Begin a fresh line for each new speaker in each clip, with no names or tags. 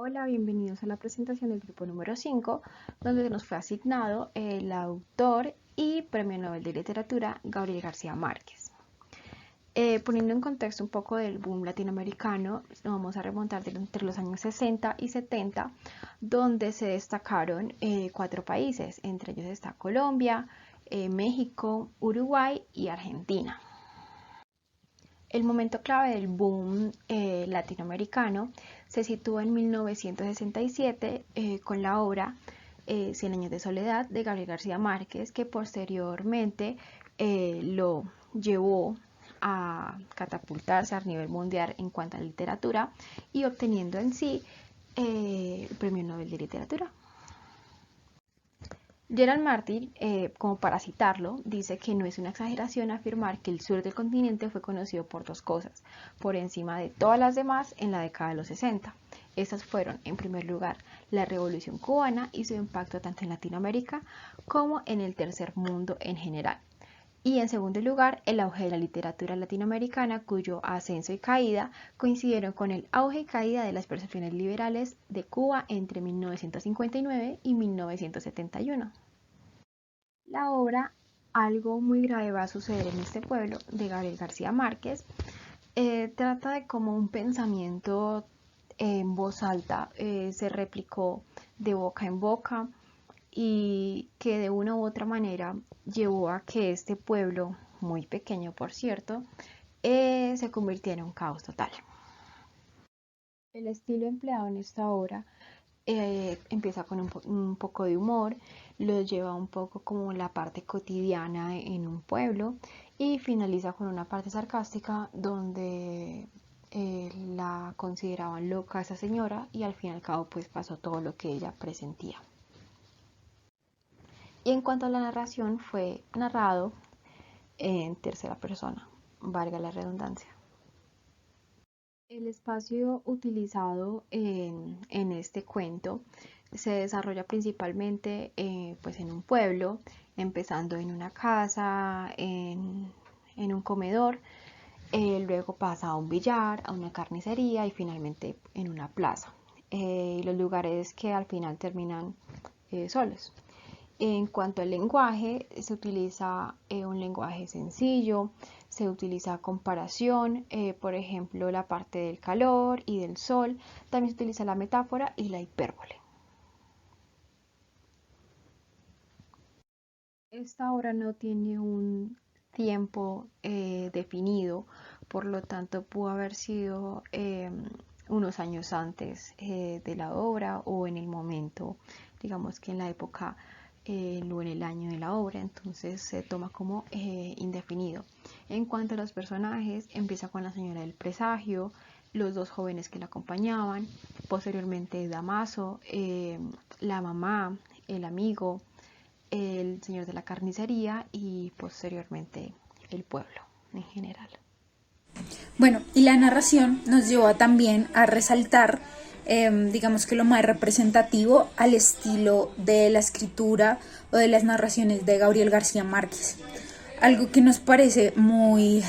Hola, bienvenidos a la presentación del grupo número 5, donde nos fue asignado el autor y Premio Nobel de Literatura Gabriel García Márquez. Poniendo en contexto un poco del boom latinoamericano, nos vamos a remontar entre los años 60 y 70, donde se destacaron 4 países, entre ellos está Colombia, México, Uruguay y Argentina. El momento clave del boom latinoamericano se sitúa en 1967 con la obra Cien años de soledad de Gabriel García Márquez, que posteriormente lo llevó a catapultarse a nivel mundial en cuanto a literatura y obteniendo en sí el Premio Nobel de Literatura. Gerald Martin, como para citarlo, dice que no es una exageración afirmar que el sur del continente fue conocido por 2 cosas, por encima de todas las demás en la década de los 60. Estas fueron, en primer lugar, la Revolución Cubana y su impacto tanto en Latinoamérica como en el tercer mundo en general. Y en segundo lugar, el auge de la literatura latinoamericana, cuyo ascenso y caída coincidieron con el auge y caída de las percepciones liberales de Cuba entre 1959 y 1971. La obra Algo muy grave va a suceder en este pueblo, de Gabriel García Márquez, trata de cómo un pensamiento en voz alta se replicó de boca en boca y que de una u otra manera llevó a que este pueblo, muy pequeño por cierto, se convirtiera en un caos total. El estilo empleado en esta obra empieza con un poco de humor, lo lleva un poco como la parte cotidiana en un pueblo y finaliza con una parte sarcástica donde la consideraban loca a esa señora y al fin y al cabo pues pasó todo lo que ella presentía. Y en cuanto a la narración, fue narrado en tercera persona, valga la redundancia. El espacio utilizado en este cuento se desarrolla principalmente pues en un pueblo, empezando en una casa, en un comedor, luego pasa a un billar, a una carnicería y finalmente en una plaza. Los lugares que al final terminan solos. En cuanto al lenguaje, se utiliza un lenguaje sencillo, se utiliza comparación, por ejemplo, la parte del calor y del sol, también se utiliza la metáfora y la hipérbole. Esta obra no tiene un tiempo definido, por lo tanto pudo haber sido unos años antes de la obra o en el momento, digamos que en la época o en el año de la obra, entonces se toma como indefinido. En cuanto a los personajes, empieza con la señora del presagio, los 2 jóvenes que la acompañaban, posteriormente Damaso, la mamá, el amigo, el señor de la carnicería y posteriormente el pueblo en general.
Bueno, y la narración nos lleva también a resaltar, digamos que lo más representativo al estilo de la escritura o de las narraciones de Gabriel García Márquez. Algo que nos parece muy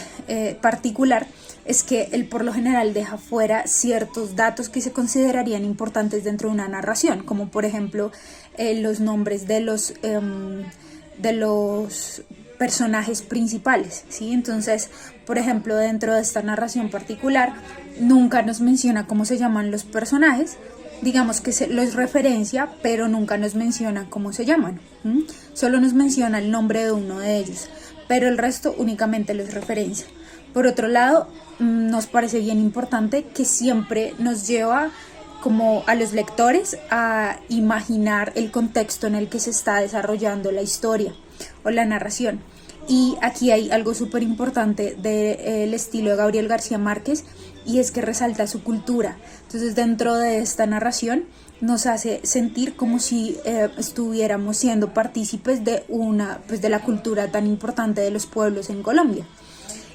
particular es que él por lo general deja fuera ciertos datos que se considerarían importantes dentro de una narración, como por ejemplo los nombres de los personajes principales, ¿sí? Entonces, por ejemplo, dentro de esta narración particular, nunca nos menciona cómo se llaman los personajes, digamos que los referencia, pero nunca nos menciona cómo se llaman, ¿sí? Solo nos menciona el nombre de uno de ellos, pero el resto únicamente los referencia. Por otro lado, nos parece bien importante que siempre nos lleva como a los lectores a imaginar el contexto en el que se está desarrollando la historia o la narración. Y aquí hay algo súper importante del estilo de Gabriel García Márquez, y es que resalta su cultura. Entonces, dentro de esta narración nos hace sentir como si estuviéramos siendo partícipes de la cultura tan importante de los pueblos en Colombia.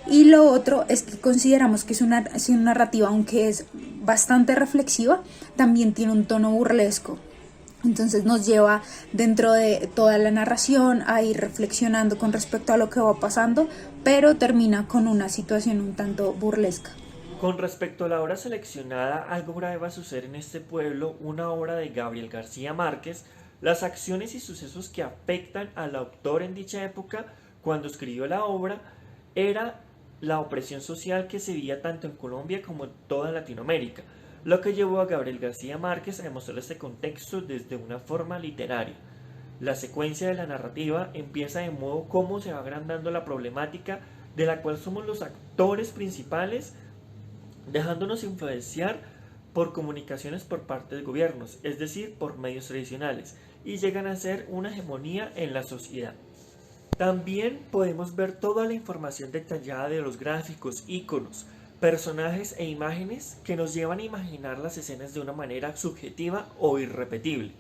Y lo otro es que consideramos que es una narrativa, aunque es bastante reflexiva, también tiene un tono burlesco. Entonces nos lleva dentro de toda la narración a ir reflexionando con respecto a lo que va pasando, pero termina con una situación un tanto burlesca.
Con respecto a la obra seleccionada, algo grave va a suceder en este pueblo, una obra de Gabriel García Márquez, las acciones y sucesos que afectan al autor en dicha época cuando escribió la obra era la opresión social que se veía tanto en Colombia como en toda Latinoamérica, lo que llevó a Gabriel García Márquez a demostrar este contexto desde una forma literaria. La secuencia de la narrativa empieza de modo como se va agrandando la problemática de la cual somos los actores principales, dejándonos influenciar por comunicaciones por parte de gobiernos, es decir, por medios tradicionales, y llegan a ser una hegemonía en la sociedad. También podemos ver toda la información detallada de los gráficos, iconos, personajes e imágenes que nos llevan a imaginar las escenas de una manera subjetiva o irrepetible,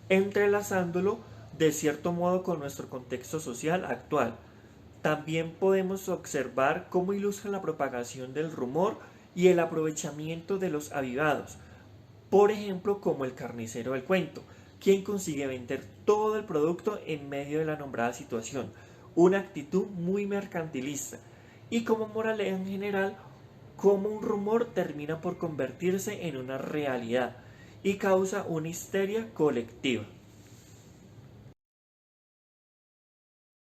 entrelazándolo de cierto modo con nuestro contexto social actual. También podemos observar cómo ilustra la propagación del rumor y el aprovechamiento de los avivados, por ejemplo como el carnicero del cuento, quien consigue vender todo el producto en medio de la nombrada situación, una actitud muy mercantilista, y como moraleja en general, cómo un rumor termina por convertirse en una realidad y causa una histeria colectiva.